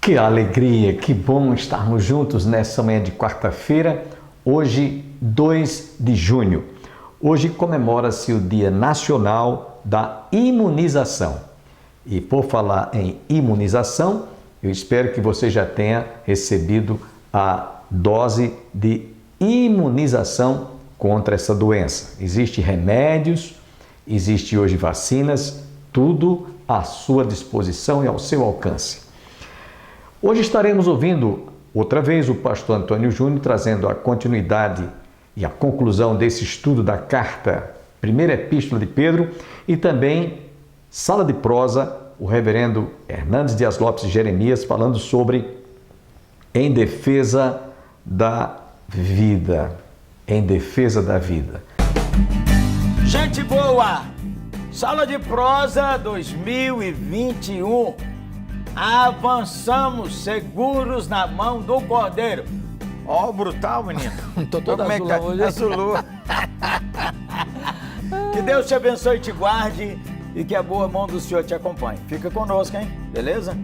Que alegria, que bom estarmos juntos nessa manhã de quarta-feira, hoje 2 de junho. Hoje comemora-se o Dia Nacional da Imunização. E por falar em imunização, eu espero que você já tenha recebido a dose de imunização contra essa doença. Existem remédios, existem hoje vacinas, tudo à sua disposição e ao seu alcance. Hoje estaremos ouvindo outra vez o pastor Antônio Júnior trazendo a continuidade e a conclusão desse estudo da carta, primeira epístola de Pedro, e também sala de prosa, o reverendo Hernandes Dias Lopes de Jeremias falando sobre em defesa da vida. Em defesa da vida. Gente boa! Sala de prosa 2021. Avançamos seguros na mão do Cordeiro. Ó, brutal, menino. Tô toda azulão hoje. Azulou. Que Deus te abençoe e te guarde e que a boa mão do Senhor te acompanhe. Fica conosco, hein? Beleza?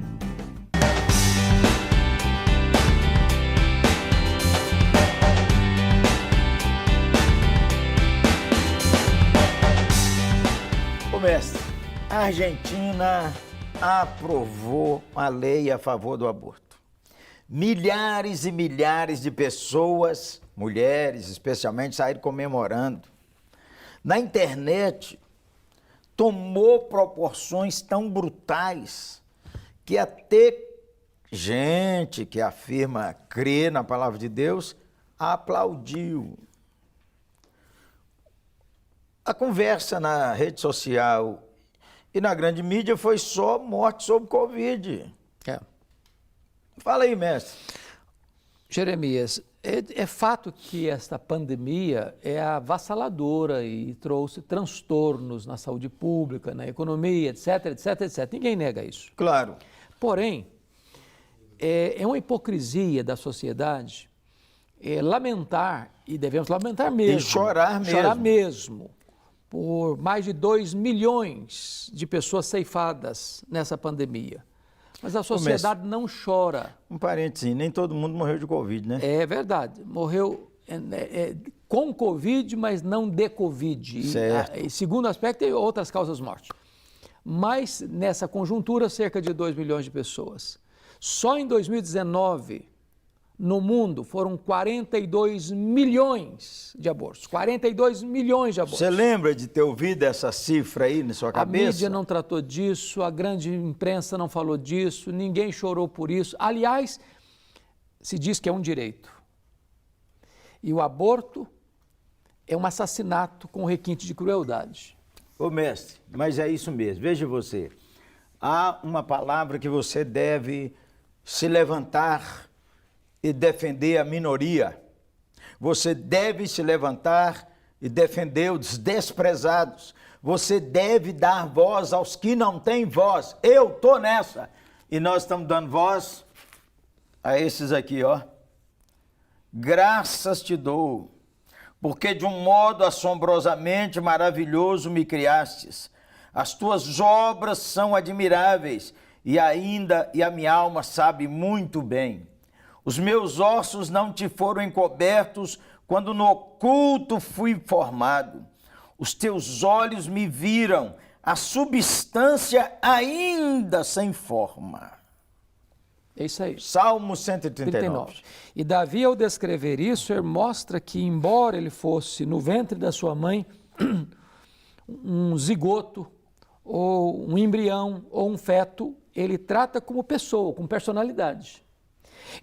Ô, mestre, a Argentina aprovou a lei a favor do aborto. Milhares e milhares de pessoas, mulheres especialmente, saíram comemorando. Na internet, tomou proporções tão brutais que até gente que afirma crer na palavra de Deus aplaudiu. A conversa na rede social e na grande mídia foi só morte sobre Covid. Fala aí, mestre. Jeremias, é fato que esta pandemia é avassaladora e trouxe transtornos na saúde pública, na economia, etc, etc, etc. Ninguém nega isso. Claro. Porém, é uma hipocrisia da sociedade lamentar, e devemos lamentar mesmo. E chorar mesmo. Chorar mesmo. Por mais de 2 milhões de pessoas ceifadas nessa pandemia. Mas a sociedade não chora. Um parênteses, nem todo mundo morreu de Covid, né? É verdade. Morreu com Covid, mas não de Covid. Certo. E segundo aspecto, tem outras causas mortes. Mas nessa conjuntura, cerca de 2 milhões de pessoas. Só em 2019, no mundo, foram 42 milhões de abortos. 42 milhões de abortos. Você lembra de ter ouvido essa cifra aí na sua cabeça? A mídia não tratou disso, a grande imprensa não falou disso, ninguém chorou por isso. Aliás, se diz que é um direito. E o aborto é um assassinato com requinte de crueldade. Ô mestre, mas é isso mesmo. Veja você, há uma palavra que você deve se levantar e defender a minoria. Você deve se levantar e defender os desprezados. Você deve dar voz aos que não têm voz. Eu tô nessa. E nós estamos dando voz a esses aqui, ó. Graças te dou, porque de um modo assombrosamente maravilhoso me criastes. As tuas obras são admiráveis e a minha alma sabe muito bem. Os meus ossos não te foram encobertos quando no oculto fui formado. Os teus olhos me viram, a substância ainda sem forma. É isso aí. Salmo 139. E Davi, ao descrever isso, ele mostra que, embora ele fosse no ventre da sua mãe, um zigoto, ou um embrião, ou um feto, ele trata como pessoa, com personalidade.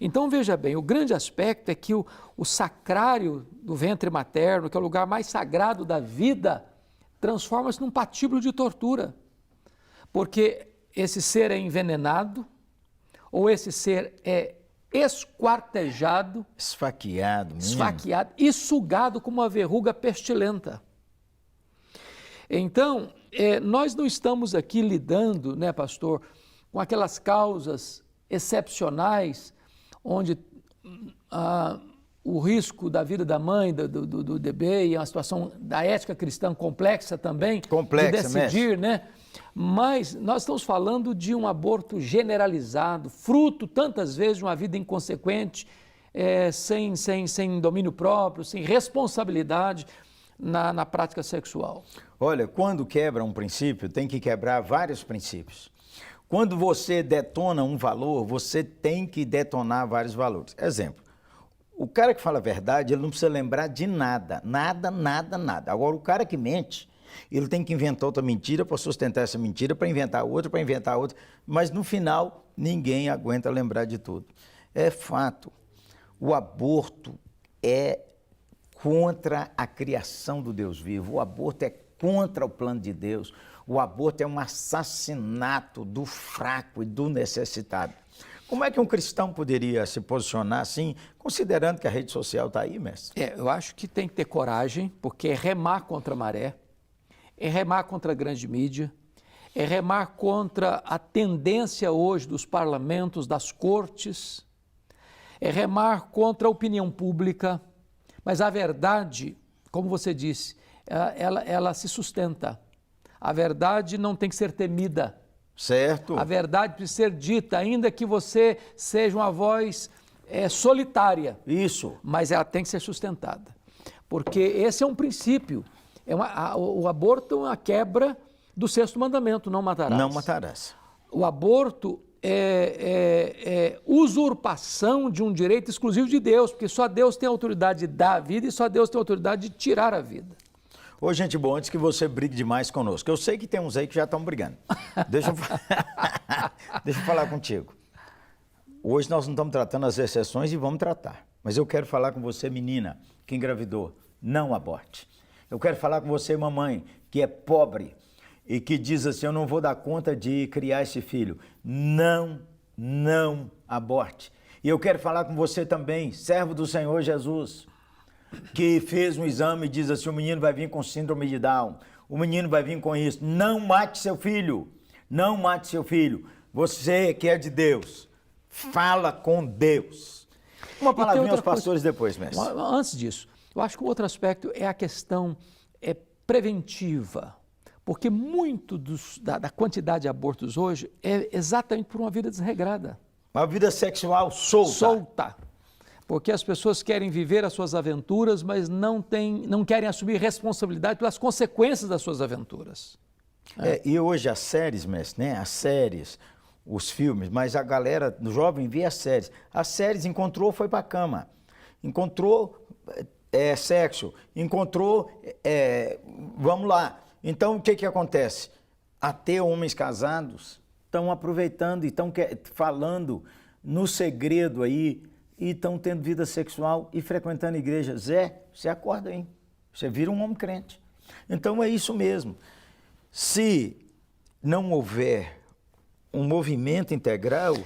Então, veja bem, o grande aspecto é que o sacrário do ventre materno, que é o lugar mais sagrado da vida, transforma-se num patíbulo de tortura. Porque esse ser é envenenado, ou esse ser é esquartejado, esfaqueado e sugado como uma verruga pestilenta. Então, nós não estamos aqui lidando, né, pastor, com aquelas causas excepcionais onde o risco da vida da mãe, do bebê, e a situação da ética cristã complexa também, complexa, de decidir, né, Mas nós estamos falando de um aborto generalizado, fruto tantas vezes de uma vida inconsequente, sem domínio próprio, sem responsabilidade na prática sexual. Olha, quando quebra um princípio, tem que quebrar vários princípios. Quando você detona um valor, você tem que detonar vários valores. Exemplo, o cara que fala a verdade, ele não precisa lembrar de nada, nada. Agora, o cara que mente, ele tem que inventar outra mentira para sustentar essa mentira, para inventar outra, mas no final, ninguém aguenta lembrar de tudo. É fato, o aborto é contra a criação do Deus vivo, o aborto é contra o plano de Deus, o aborto é um assassinato do fraco e do necessitado. Como é que um cristão poderia se posicionar assim, considerando que a rede social está aí, mestre? Eu acho que tem que ter coragem, porque é remar contra a maré, é remar contra a grande mídia, é remar contra a tendência hoje dos parlamentos, das cortes, é remar contra a opinião pública, mas a verdade, como você disse, ela se sustenta. A verdade não tem que ser temida. Certo. A verdade precisa ser dita, ainda que você seja uma voz solitária. Isso. Mas ela tem que ser sustentada. Porque esse é um princípio. O aborto é uma quebra do sexto mandamento, não matarás. Não matarás. O aborto é usurpação de um direito exclusivo de Deus, porque só Deus tem a autoridade de dar a vida e só Deus tem a autoridade de tirar a vida. Ô, gente boa, antes que você brigue demais conosco, eu sei que tem uns aí que já estão brigando. Deixa eu falar contigo. Hoje nós não estamos tratando as exceções e vamos tratar. Mas eu quero falar com você, menina, que engravidou, não aborte. Eu quero falar com você, mamãe, que é pobre e que diz assim, eu não vou dar conta de criar esse filho. Não aborte. E eu quero falar com você também, servo do Senhor Jesus, que fez um exame e diz assim, o menino vai vir com síndrome de Down, o menino vai vir com isso. Não mate seu filho, não mate seu filho. Você que é de Deus, fala com Deus. Uma palavrinha aos pastores depois, mestre. Antes disso, eu acho que o outro aspecto é a questão preventiva, porque muito da quantidade de abortos hoje é exatamente por uma vida desregrada. Uma vida sexual solta. Porque as pessoas querem viver as suas aventuras, mas não querem assumir responsabilidade pelas consequências das suas aventuras. E hoje as séries, mestre, né? As séries, os filmes, mas a galera do jovem vê as séries. As séries encontrou, foi para a cama. Encontrou sexo, encontrou, vamos lá. Então, o que acontece? Até homens casados estão aproveitando e estão falando no segredo aí, e estão tendo vida sexual e frequentando a igreja. Zé, você acorda, hein? Você vira um homem crente. Então é isso mesmo. Se não houver um movimento integral,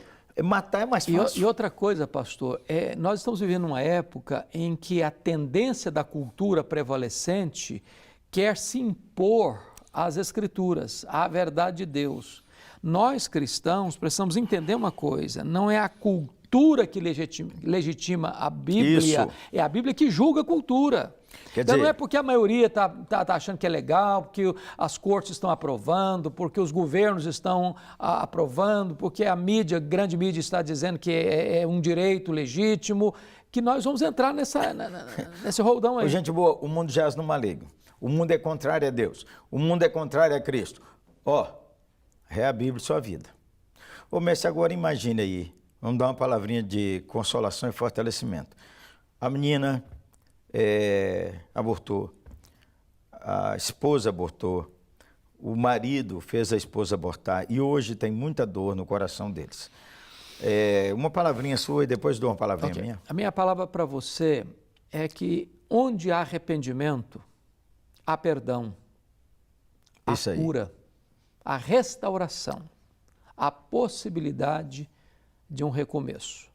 matar é mais fácil. E outra coisa, pastor, nós estamos vivendo uma época em que a tendência da cultura prevalecente quer se impor às Escrituras, à verdade de Deus. Nós, cristãos, precisamos entender uma coisa, não é a cultura que legitima a Bíblia, Isso. É a Bíblia que julga a cultura. Então não é porque a maioria está achando que é legal, porque as cortes estão aprovando, porque os governos estão aprovando, porque a mídia, grande mídia está dizendo que é um direito legítimo, que nós vamos entrar nesse roldão aí. Gente boa, o mundo jaz no maligno. O mundo é contrário a Deus. O mundo é contrário a Cristo. É a Bíblia sua vida. Mestre, agora imagine aí, vamos dar uma palavrinha de consolação e fortalecimento. A menina abortou, a esposa abortou, o marido fez a esposa abortar e hoje tem muita dor no coração deles. Uma palavrinha sua e depois dou uma palavrinha minha. A minha palavra para você é que onde há arrependimento, há perdão, há cura, há restauração, há possibilidade de um recomeço.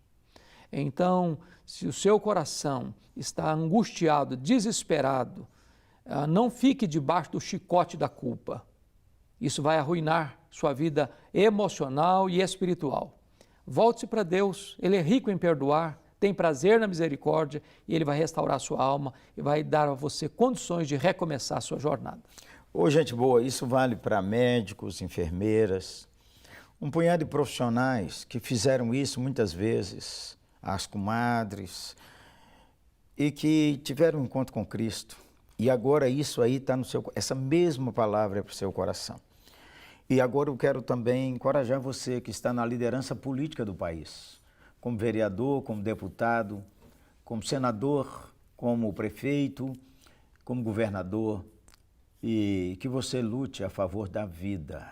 Então, se o seu coração está angustiado, desesperado, não fique debaixo do chicote da culpa. Isso vai arruinar sua vida emocional e espiritual. Volte-se para Deus, Ele é rico em perdoar, tem prazer na misericórdia e Ele vai restaurar a sua alma e vai dar a você condições de recomeçar a sua jornada. Ô, gente boa, isso vale para médicos, enfermeiras, um punhado de profissionais que fizeram isso muitas vezes, as comadres, e que tiveram um encontro com Cristo. E agora isso aí está no seu, essa mesma palavra é para o seu coração. E agora eu quero também encorajar você que está na liderança política do país, como vereador, como deputado, como senador, como prefeito, como governador, e que você lute a favor da vida,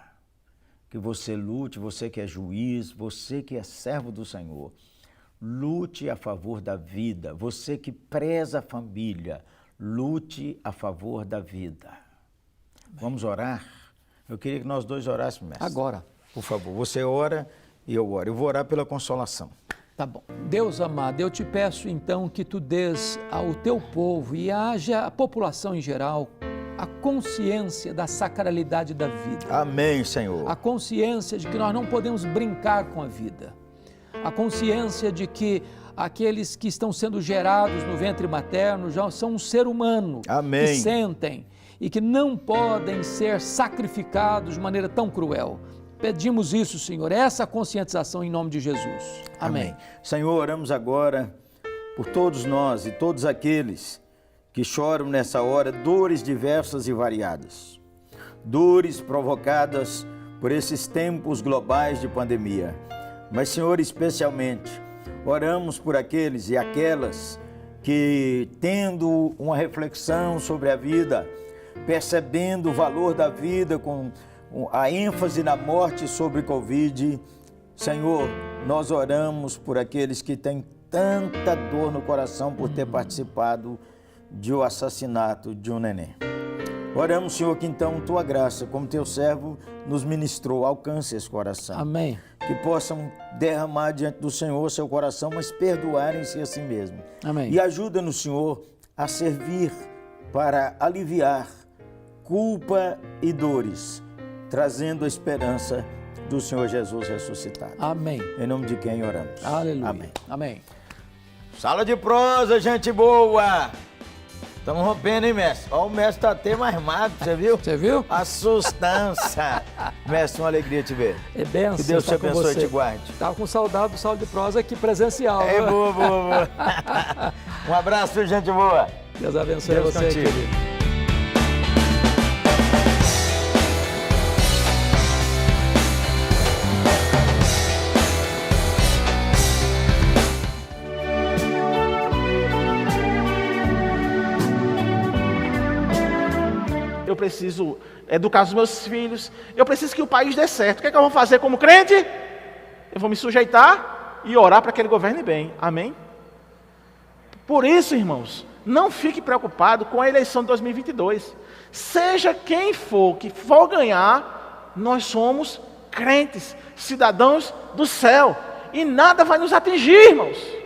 que você lute, você que é juiz, você que é servo do Senhor, lute a favor da vida, você que preza a família, lute a favor da vida. Vamos orar? Eu queria que nós dois orássemos, mestre. Agora. Por favor, você ora e eu oro. Eu vou orar pela consolação. Tá bom. Deus amado, eu te peço então que tu dês ao teu povo e haja a população em geral a consciência da sacralidade da vida. Amém, Senhor. A consciência de que nós não podemos brincar com a vida. A consciência de que aqueles que estão sendo gerados no ventre materno já são um ser humano. Amém. Que sentem e que não podem ser sacrificados de maneira tão cruel. Pedimos isso, Senhor, essa conscientização em nome de Jesus. Amém. Senhor, oramos agora por todos nós e todos aqueles que choram nessa hora dores diversas e variadas. Dores provocadas por esses tempos globais de pandemia. Mas, Senhor, especialmente, oramos por aqueles e aquelas que, tendo uma reflexão sobre a vida, percebendo o valor da vida com a ênfase na morte sobre Covid, Senhor, nós oramos por aqueles que têm tanta dor no coração por ter participado do assassinato de um neném. Oramos, Senhor, que então Tua graça, como Teu servo nos ministrou, alcance esse coração. Amém. Que possam derramar diante do Senhor seu coração, mas perdoarem-se a si mesmo. Amém. E ajuda-nos, Senhor, a servir para aliviar culpa e dores, trazendo a esperança do Senhor Jesus ressuscitado. Amém. Em nome de quem oramos. Aleluia. Amém. Amém. Sala de prosa, gente boa! Estamos rompendo, hein, mestre? Ó, o mestre tá até mais magro, você viu? Você viu? A sustância. Mestre, uma alegria te ver. É benção. Que Deus te estar com abençoe e você. te guarde. Estava com saudade do Sala de Prosa aqui presencial. É, viu? boa. Um abraço, gente boa. Deus abençoe Deus você, contigo. querido. Eu preciso educar os meus filhos, eu preciso que o país dê certo. O que é que eu vou fazer como crente? Eu vou me sujeitar e orar para que ele governe bem. Amém? Por isso, irmãos, não fique preocupado com a eleição de 2022. Seja quem for que for ganhar, nós somos crentes, cidadãos do céu. E nada vai nos atingir, irmãos.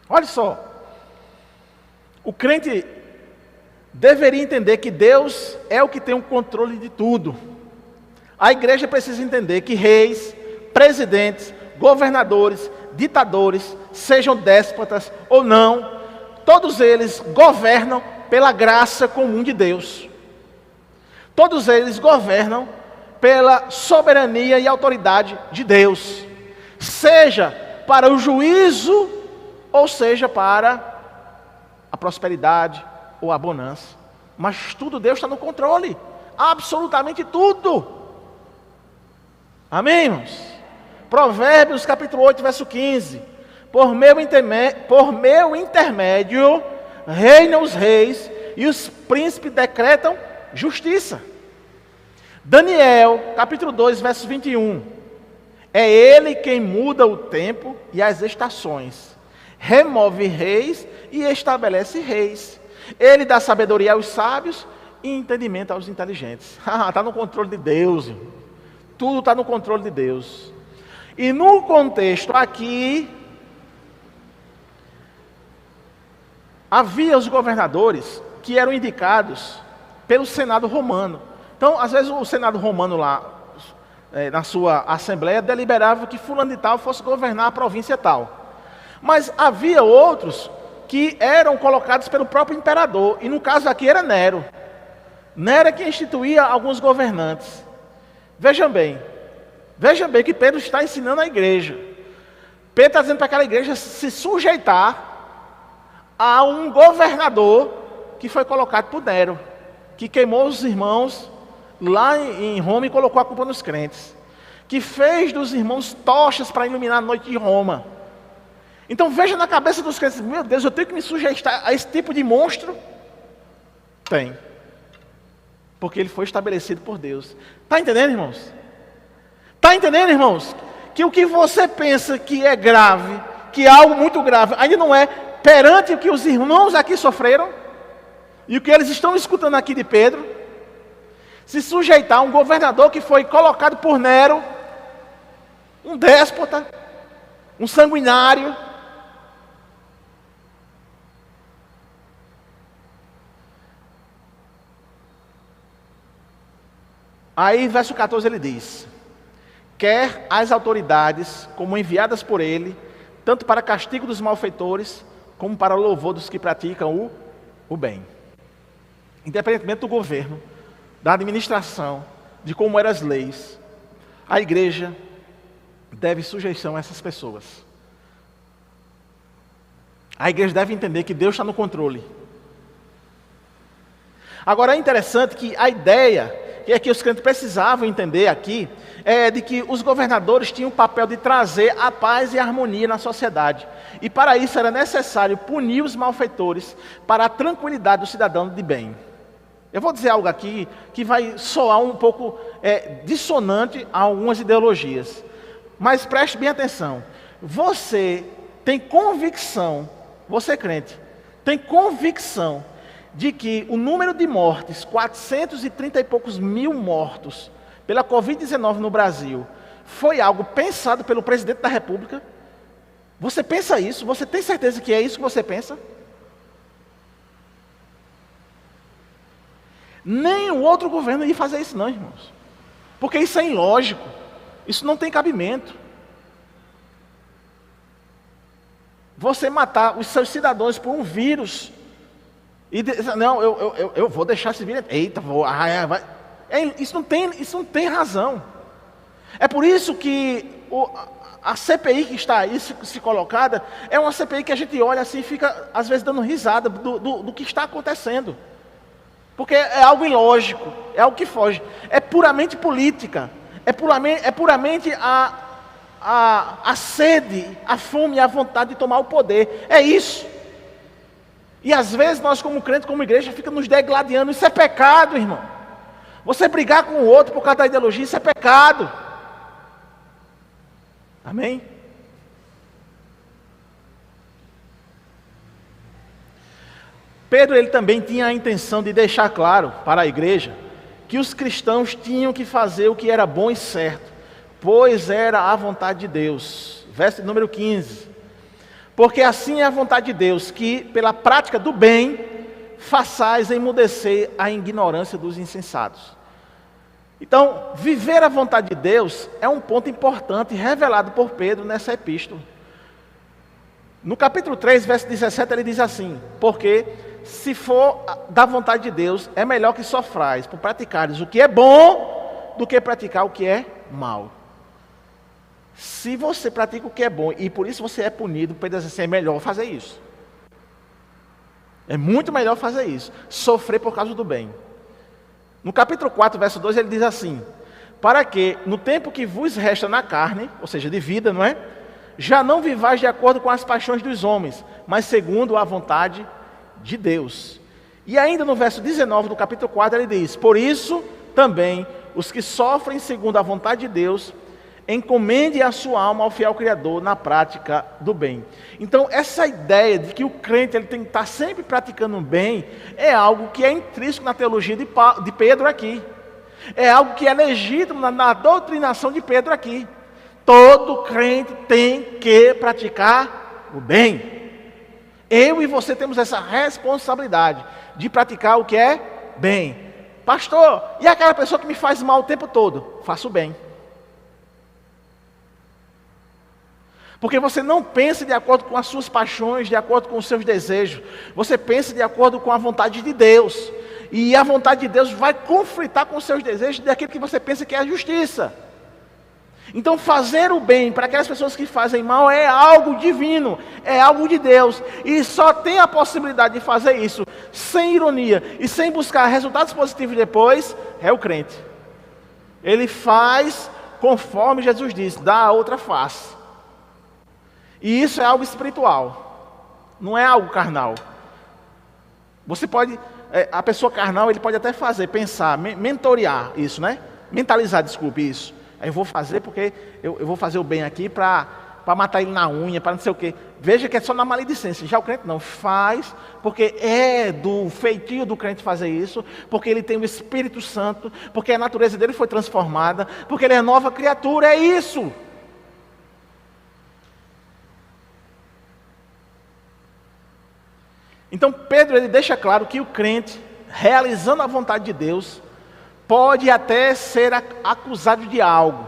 Olha só, o crente deveria entender que Deus é o que tem o controle de tudo. A igreja precisa entender que reis, presidentes, governadores, ditadores, sejam déspotas ou não, todos eles governam pela graça comum de Deus. Todos eles governam pela soberania e autoridade de Deus, seja para o juízo ou seja para a prosperidade ou a bonança. Mas tudo Deus está no controle. Absolutamente tudo. Amém, irmãos? Provérbios capítulo 8, verso 15. Por meu intermédio reinam os reis e os príncipes decretam justiça. Daniel capítulo 2, verso 21. É ele quem muda o tempo e as estações. Remove reis e estabelece reis. Ele dá sabedoria aos sábios e entendimento aos inteligentes. Está no controle de Deus, irmão. Tudo está no controle de Deus. E no contexto aqui, havia os governadores que eram indicados pelo Senado romano. Então, às vezes o Senado romano lá, na sua assembleia, deliberava que fulano de tal fosse governar a província tal. Mas havia outros que eram colocados pelo próprio imperador, e no caso aqui era Nero. Nero é que instituía alguns governantes. Vejam bem que Pedro está ensinando a igreja. Pedro está dizendo para aquela igreja se sujeitar a um governador que foi colocado por Nero, que queimou os irmãos lá em Roma e colocou a culpa nos crentes, que fez dos irmãos tochas para iluminar a noite de Roma. Então veja na cabeça dos crentes: meu Deus, eu tenho que me sujeitar a esse tipo de monstro? Tem. Porque ele foi estabelecido por Deus. Está entendendo, irmãos? Está entendendo, irmãos? Que o que você pensa que é grave, que é algo muito grave, ainda não é perante o que os irmãos aqui sofreram, e o que eles estão escutando aqui de Pedro. Se sujeitar a um governador que foi colocado por Nero, um déspota, um sanguinário. Aí, verso 14, ele diz: quer as autoridades, como enviadas por ele, tanto para castigo dos malfeitores, como para louvor dos que praticam o bem. Independentemente do governo, da administração, de como eram as leis, a igreja deve sujeição a essas pessoas. A igreja deve entender que Deus está no controle. Agora é interessante que a ideia que os crentes precisavam entender aqui é de que os governadores tinham o papel de trazer a paz e a harmonia na sociedade. E para isso era necessário punir os malfeitores para a tranquilidade do cidadão de bem. Eu vou dizer algo aqui que vai soar um pouco dissonante a algumas ideologias. Mas preste bem atenção. Você tem convicção, você crente, tem convicção de que o número de mortes, 430 e poucos mil mortos pela Covid-19 no Brasil, foi algo pensado pelo presidente da República? Você pensa isso? Você tem certeza que é isso que você pensa? Nem o outro governo ia fazer isso não, irmãos. Porque isso é ilógico. Isso não tem cabimento. Você matar os seus cidadãos por um vírus e dizer: não, eu vou deixar esse vírus. Eita, vou. Vai. Isso não tem razão. É por isso que a CPI que está aí se colocada é uma CPI que a gente olha assim e fica às vezes dando risada do que está acontecendo. Porque é algo ilógico, é algo que foge. É puramente política. É puramente a sede, a fome e a vontade de tomar o poder. É isso. E às vezes nós como crentes, como igreja, fica nos degladiando. Isso é pecado, irmão. Você brigar com o outro por causa da ideologia, isso é pecado. Amém? Pedro, ele também tinha a intenção de deixar claro para a igreja que os cristãos tinham que fazer o que era bom e certo, pois era a vontade de Deus. Verso número 15. Porque assim é a vontade de Deus, que pela prática do bem façais emudecer a ignorância dos insensatos. Então, viver a vontade de Deus é um ponto importante revelado por Pedro nessa epístola. No capítulo 3, verso 17, ele diz assim: porque se for da vontade de Deus, é melhor que sofrais por praticares o que é bom do que praticar o que é mal. Se você pratica o que é bom e por isso você é punido, Pedro diz assim: é melhor fazer isso. É muito melhor fazer isso, sofrer por causa do bem. No capítulo 4, verso 2, ele diz assim: para que no tempo que vos resta na carne, ou seja, de vida, não é? Já não vivais de acordo com as paixões dos homens, mas segundo a vontade de Deus. E ainda no verso 19 do capítulo 4 ele diz: por isso também os que sofrem segundo a vontade de Deus, encomende a sua alma ao fiel Criador na prática do bem. Então essa ideia de que o crente ele tem que estar sempre praticando o bem é algo que é intrínseco na teologia de Pedro aqui. É algo que é legítimo na doutrinação de Pedro aqui. Todo crente tem que praticar o bem. Eu e você temos essa responsabilidade de praticar o que é bem. Pastor, e aquela pessoa que me faz mal o tempo todo? Faço bem. Porque você não pensa de acordo com as suas paixões, de acordo com os seus desejos. Você pensa de acordo com a vontade de Deus. E a vontade de Deus vai conflitar com os seus desejos daquilo que você pensa que é a justiça. Então fazer o bem para aquelas pessoas que fazem mal é algo divino, é algo de Deus. E só tem a possibilidade de fazer isso sem ironia e sem buscar resultados positivos depois, é o crente. Ele faz conforme Jesus disse, dá a outra face. E isso é algo espiritual, não é algo carnal. Você pode, a pessoa carnal, ele pode até fazer, pensar, mentorear isso, né? Mentalizar, desculpe, isso. Aí eu vou fazer porque eu vou fazer o bem aqui para matar ele na unha, para não sei o quê. Veja que é só na maledicência. Já o crente não faz, porque é do feitio do crente fazer isso, porque ele tem o Espírito Santo, porque a natureza dele foi transformada, porque ele é nova criatura, é isso. Então Pedro ele deixa claro que o crente, realizando a vontade de Deus, pode até ser acusado de algo,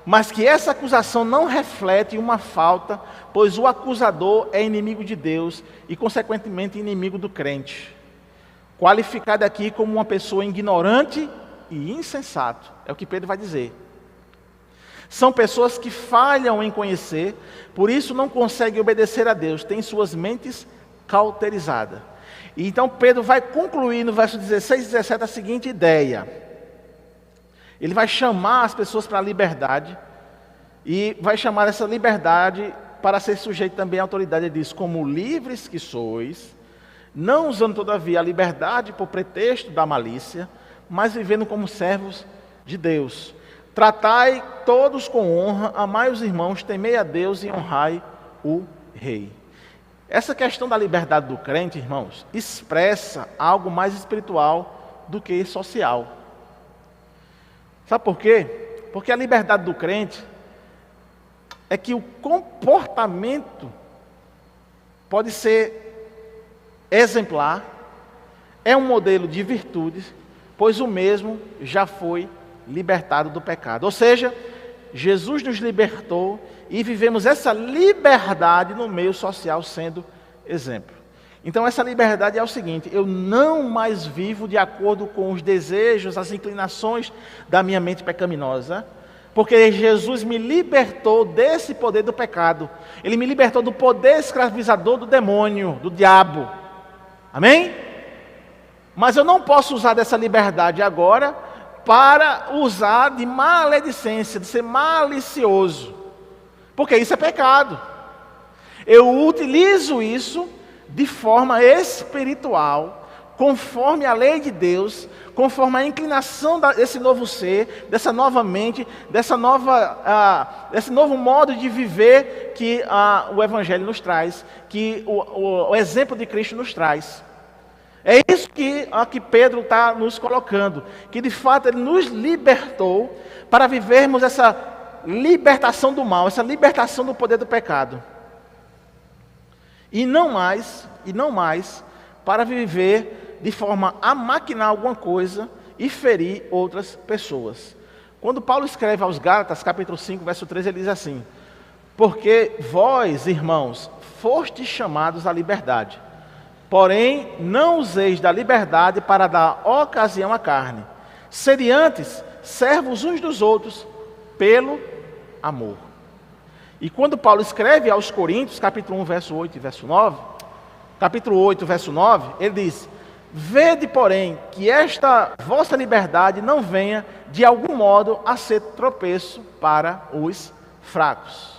mas que essa acusação não reflete uma falta, pois o acusador é inimigo de Deus e, consequentemente, inimigo do crente. Qualificado aqui como uma pessoa ignorante e insensato, é o que Pedro vai dizer. São pessoas que falham em conhecer, por isso não conseguem obedecer a Deus, têm suas mentes cauterizadas. E então Pedro vai concluir no verso 16 e 17 a seguinte ideia. Ele vai chamar as pessoas para a liberdade e vai chamar essa liberdade para ser sujeito também à autoridade. Ele diz, como livres que sois, não usando todavia a liberdade por pretexto da malícia, mas vivendo como servos de Deus. Tratai todos com honra, amai os irmãos, temei a Deus e honrai o rei. Essa questão da liberdade do crente, irmãos, expressa algo mais espiritual do que social. Sabe por quê? Porque a liberdade do crente é que o comportamento pode ser exemplar, é um modelo de virtudes, pois o mesmo já foi libertado do pecado. Ou seja, Jesus nos libertou e vivemos essa liberdade no meio social sendo exemplo. Então essa liberdade é o seguinte, eu não mais vivo de acordo com os desejos, as inclinações da minha mente pecaminosa, porque Jesus me libertou desse poder do pecado. Ele me libertou do poder escravizador do demônio, do diabo. Amém? Mas eu não posso usar dessa liberdade agora para usar de maledicência, de ser malicioso, porque isso é pecado. Eu utilizo isso de forma espiritual, conforme a lei de Deus, conforme a inclinação desse novo ser, dessa nova mente, desse novo modo de viver que o Evangelho nos traz, que o exemplo de Cristo nos traz. É isso que Pedro está nos colocando, que de fato ele nos libertou para vivermos essa libertação do mal, essa libertação do poder do pecado. E não mais para viver de forma a maquinar alguma coisa e ferir outras pessoas. Quando Paulo escreve aos Gálatas, capítulo 5, verso 13, ele diz assim: porque vós, irmãos, fostes chamados à liberdade, porém não useis da liberdade para dar ocasião à carne. Sede antes servos uns dos outros pelo amor. E quando Paulo escreve aos Coríntios, capítulo 1, verso 8 e verso 9, capítulo 8, verso 9, ele diz: vede, porém, que esta vossa liberdade não venha, de algum modo, a ser tropeço para os fracos.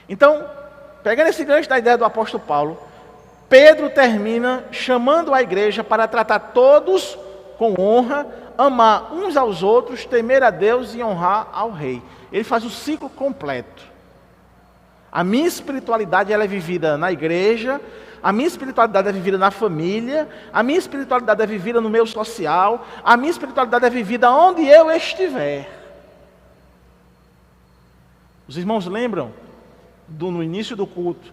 Então, pegando esse gancho da ideia do apóstolo Paulo, Pedro termina chamando a igreja para tratar todos com honra, amar uns aos outros, temer a Deus e honrar ao rei. Ele faz o ciclo completo. A minha espiritualidade ela é vivida na igreja, a minha espiritualidade é vivida na família, a minha espiritualidade é vivida no meio social, a minha espiritualidade é vivida onde eu estiver. Os irmãos lembram no início do culto,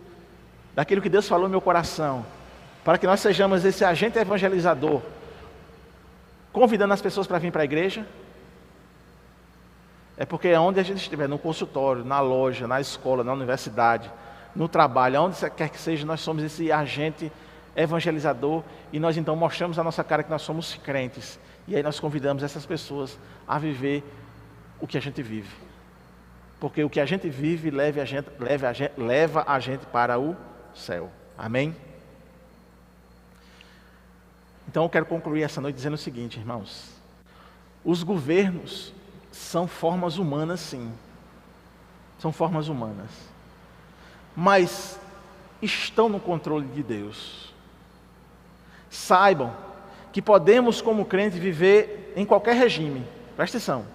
daquilo que Deus falou no meu coração, para que nós sejamos esse agente evangelizador, convidando as pessoas para vir para a igreja? É porque onde a gente estiver, no consultório, na loja, na escola, na universidade, no trabalho, onde quer que seja, nós somos esse agente evangelizador e nós então mostramos a nossa cara que nós somos crentes. E aí nós convidamos essas pessoas a viver o que a gente vive. Porque o que a gente vive leva a gente para o céu. Amém? Então eu quero concluir essa noite dizendo o seguinte, irmãos. Os governos são formas humanas, sim. São formas humanas. Mas estão no controle de Deus. Saibam que podemos, como crentes, viver em qualquer regime. Presta atenção.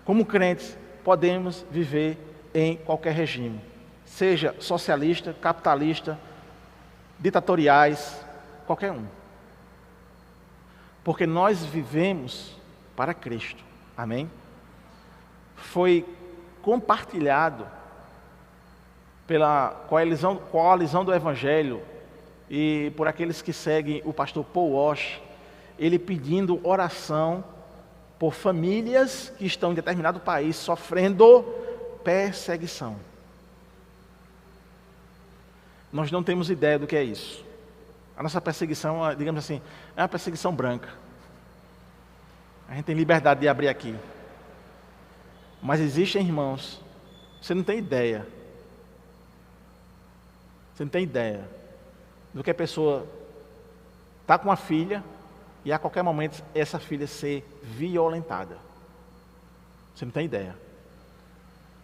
Como crentes, podemos viver em qualquer regime. Seja socialista, capitalista, ditatoriais, qualquer um. Porque nós vivemos para Cristo. Amém? Foi compartilhado pela coalizão do Evangelho e por aqueles que seguem o pastor Paul Walsh, ele pedindo oração por famílias que estão em determinado país sofrendo perseguição. Nós não temos ideia do que é isso. A nossa perseguição, digamos assim, é uma perseguição branca. A gente tem liberdade de abrir aqui. Mas existem irmãos, você não tem ideia. Você não tem ideia do que a pessoa está com uma filha e a qualquer momento essa filha ser violentada. Você não tem ideia.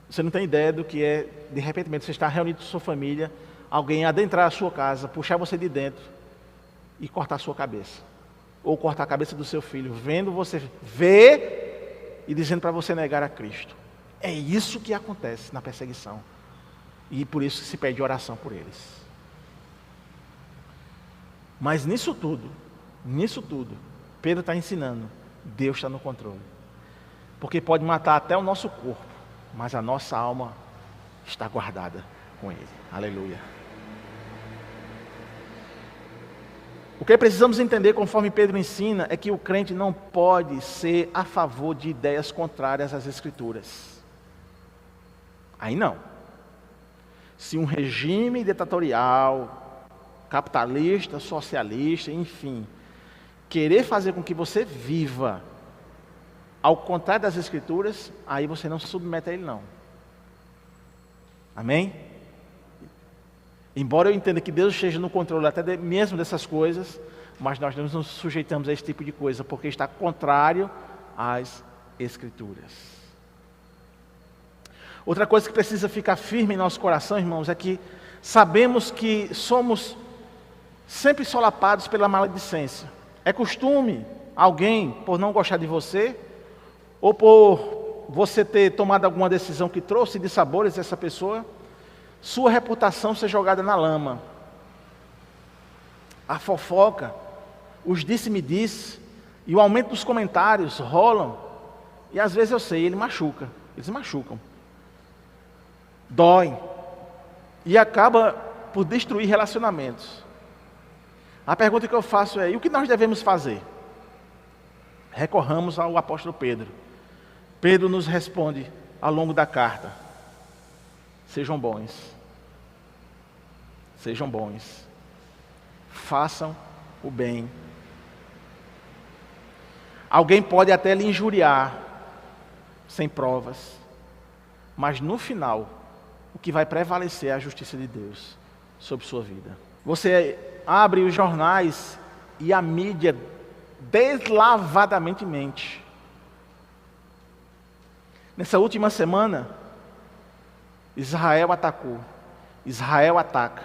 Você não tem ideia do que é, de repente, você está reunido com sua família, alguém adentrar a sua casa, puxar você de dentro e cortar a sua cabeça. Ou cortar a cabeça do seu filho, vendo você ver e dizendo para você negar a Cristo. É isso que acontece na perseguição. E por isso se pede oração por eles. Mas nisso tudo, Pedro está ensinando, Deus está no controle. Porque pode matar até o nosso corpo, mas a nossa alma está guardada com Ele. Aleluia. O que precisamos entender, conforme Pedro ensina, é que o crente não pode ser a favor de ideias contrárias às Escrituras. Aí não. Se um regime ditatorial, capitalista, socialista, enfim, querer fazer com que você viva ao contrário das Escrituras, aí você não se submete a ele não. Amém? Embora eu entenda que Deus esteja no controle até mesmo dessas coisas, mas nós não nos sujeitamos a esse tipo de coisa, porque está contrário às Escrituras. Outra coisa que precisa ficar firme em nosso coração, irmãos, é que sabemos que somos sempre solapados pela maledicência. É costume alguém, por não gostar de você, ou por você ter tomado alguma decisão que trouxe dissabores a essa pessoa, sua reputação ser jogada na lama. A fofoca, os disse-me-disse e o aumento dos comentários rolam. E às vezes eu sei, eles machucam. Dói. E acaba por destruir relacionamentos. A pergunta que eu faço é, e o que nós devemos fazer? Recorramos ao apóstolo Pedro. Pedro nos responde ao longo da carta. Sejam bons. Sejam bons. Façam o bem. Alguém pode até lhe injuriar, sem provas. Mas no final, o que vai prevalecer é a justiça de Deus sobre sua vida. Você abre os jornais e a mídia deslavadamente mente. Nessa última semana, Israel atacou, Israel ataca,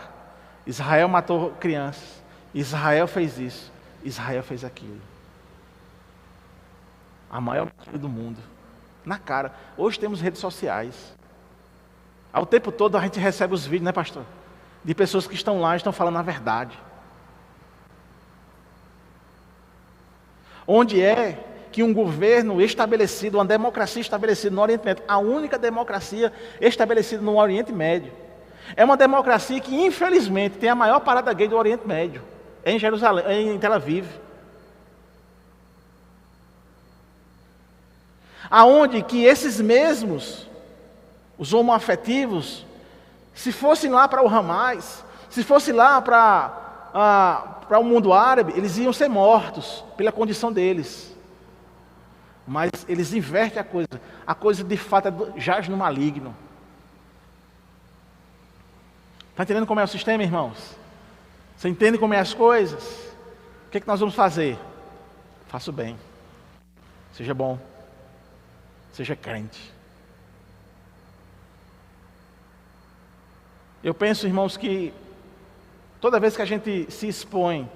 Israel matou crianças, Israel fez isso, Israel fez aquilo. A maior mentira do mundo, na cara. Hoje temos redes sociais. Ao tempo todo a gente recebe os vídeos, né, pastor? De pessoas que estão lá e estão falando a verdade. Onde é que um governo estabelecido, uma democracia estabelecida no Oriente Médio, a única democracia estabelecida no Oriente Médio, é uma democracia que infelizmente tem a maior parada gay do Oriente Médio, é em Jerusalém, em Tel Aviv. Aonde que esses mesmos, os homoafetivos, se fossem lá para o Hamas, se fosse lá para o mundo árabe, eles iam ser mortos pela condição deles. Mas eles invertem a coisa de fato jaz no maligno. Está entendendo como é o sistema, irmãos? Você entende como é as coisas? O que é que nós vamos fazer? Faça o bem, seja bom, seja crente. Eu penso, irmãos, que toda vez que a gente se expõe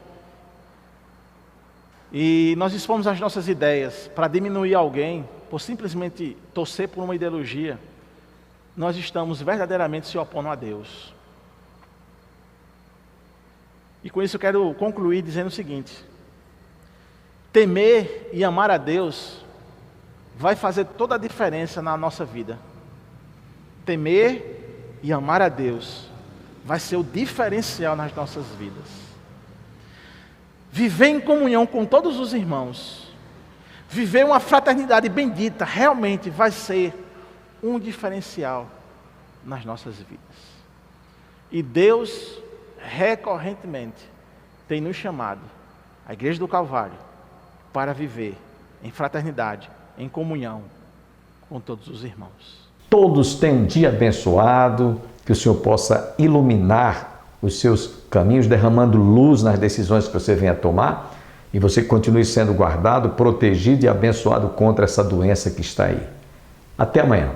e nós expomos as nossas ideias para diminuir alguém, por simplesmente torcer por uma ideologia, nós estamos verdadeiramente se opondo a Deus. E com isso eu quero concluir dizendo o seguinte: temer e amar a Deus vai fazer toda a diferença na nossa vida. Temer e amar a Deus vai ser o diferencial nas nossas vidas. Viver em comunhão com todos os irmãos, viver uma fraternidade bendita, realmente vai ser um diferencial nas nossas vidas. E Deus recorrentemente tem nos chamado, a Igreja do Calvário, para viver em fraternidade, em comunhão com todos os irmãos. Todos tenham um dia abençoado, que o Senhor possa iluminar os seus caminhos, derramando luz nas decisões que você venha tomar, e você continue sendo guardado, protegido e abençoado contra essa doença que está aí. Até amanhã.